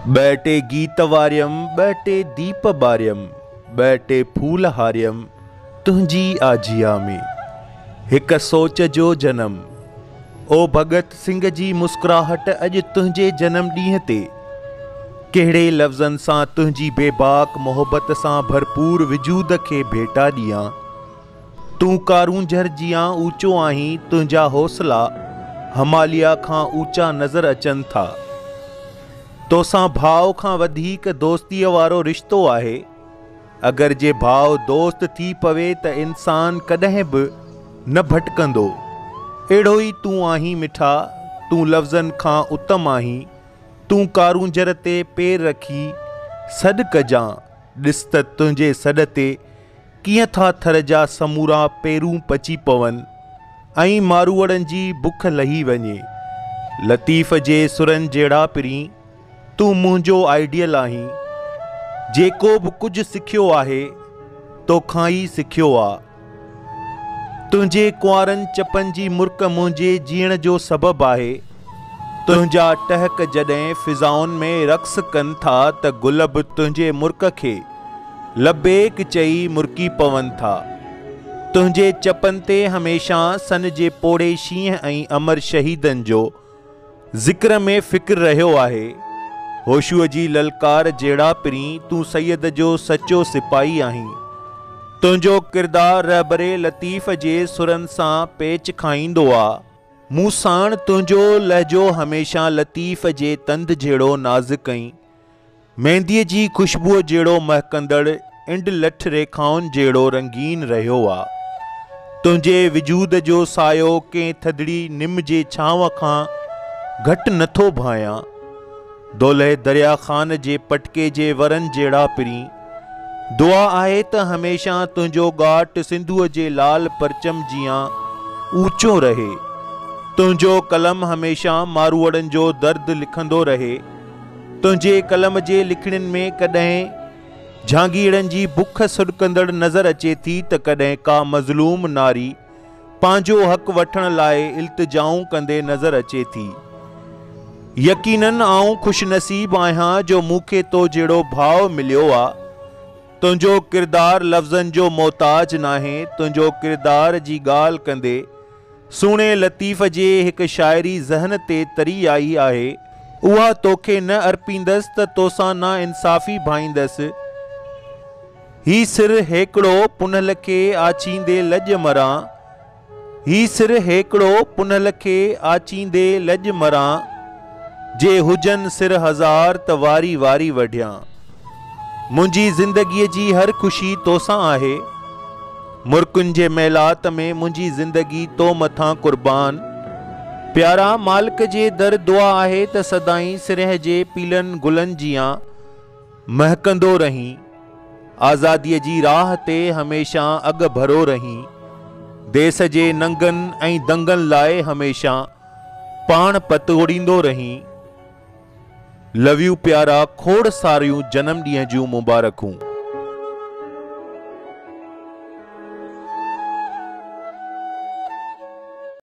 बैटे गीत वार्यम बैटे दीप बार्यम बैटे फूल हार्यम तुंहिंजी आजिया में एक सोच जो जन्म। ओ भगत सिंह जी मुस्कुराहट अज तुंहिंजे जन्म ॾींहं ते कहिड़े लफ़्ज़नि सां तुंहिंजी बेबाक मोहब्बत सां भरपूर वजूद खे भेटा ॾियां। तूं कारूंझर जियां ऊचो आहीं, तुंहिंजा हौसला हिमालया खां ऊचा नज़र अचनि था। तोसां भाव खां वधीक दोस्तीअ वारो रिश्तो आहे। अगर जे भाव दोस्त थी पवे त इंसान कॾहिं बि न भटकंदो। अहिड़ो ई तूं आहीं मिठा, तूं लफ़्ज़नि खां उत्तम आहीं। तूं कारूंझर ते पेर रखी सॾ कजां, ॾिस त तुंहिंजे सॾ ते कीअं था थर जा समूरा पेरूं पची पवनि ऐं मारूअड़नि जी बुख लही वञे। लतीफ़ जे सुरनि जहिड़ा पिरीं तूं मुंहिंजो आइडियल आहीं। जेको बि कुझु सिखियो आहे तोखां ई सिखियो आहे। तुंहिंजे कुंवारनि चपनि जी मुर्क मुंहिंजे जीअण जो सबबु आहे। तुंहिंजा टहक जॾहिं फिज़ाउनि में रक़्स कनि था त गुल बि तुंहिंजे मुर्क खे लबेक चई मुर्की पवनि था। तुंहिंजे चपनि ते हमेशह सन जे पोड़े शींहं ऐं अमर शहीदनि जो ज़िक्र में फ़िक्र रहियो आहे। होशूअ जी ललकार जहिड़ा पिरीं तूं सैयद जो सचो सिपाही आहीं। तुंहिंजो किरदारु रहबरे लतीफ़ जे सुरनि सां पेच खाईंदो आहे। मूं साण तुंहिंजो लहजो हमेशह लतीफ़ जे तंद जहिड़ो नाज़ुक ऐं मेहंदीअ जी ख़ुशबूअ जहिड़ो महकंदड़ इंड लठ रेखाउनि जहिड़ो रंगीन रहियो आहे। तुंहिंजे वजूद जो सायो कंहिं थधिड़ी निम जे छांव खां घटि नथो भायां। दोलह दरिया ख़ान जे पटके जे वरनि जहिड़ा पिरीं दुआ आहे त हमेशह तुंहिंजो ॻाट सिंधुअ जे लाल परचम जियां ऊचो रहे। तुंहिंजो कलम हमेशह मारूअड़नि जो दर्द लिखंदो रहे। तुंहिंजे कलम जे लिखणनि में कॾहिं झांगीरनि जी बुख सुॾकंदड़ नज़र अचे थी त कॾहिं का मज़लूम नारी पंहिंजो हक़ वठण लाइ इल्तिजाऊं कंदे नज़र अचे थी। यकीनन आऊं खुशनसीब आहियां जो मूंखे तो जहिड़ो भाव मिलियो आहे। तुंहिंजो किरदारु लफ़्ज़नि जो मोहताज नाहे। तुंहिंजो किरदार जी ॻाल्हि कंदे सुहिणे लतीफ़ जे हिकु शाइरी ज़हन ते तरी आई आहे। उहा तोखे न अर्पींदसि त तोसां ना इंसाफ़ी भाईंदसि। ही सिर हेकड़ो पुनल खे आचींदे लॼ मरां। ही सिर हेकड़ो पुनल खे आचींदे लॼ मरां। जे हुजन सिर हज़ार त वारी वारी वढियां। मुंहिंजी ज़िंदगीअ जी हर ख़ुशी तोसां आहे। मुर्कुनि जे महिलात में मुंहिंजी ज़िंदगी तो मथां कुर्बान। प्यारा मालिक जे दर दुआ आहे त सदाईं सिरह जे पीलनि गुलनि जियां महकंदो रहीं। आज़ादीअ जी राह ते हमेशह अॻु भरो रहीं। देश जे नंगनि ऐं दंगनि लाइ हमेशह पाण पतोड़ींदो रहीं। लव यू प्यारा। खोड़ सारियूं जन्म ॾींहं जूं मुबारकूं।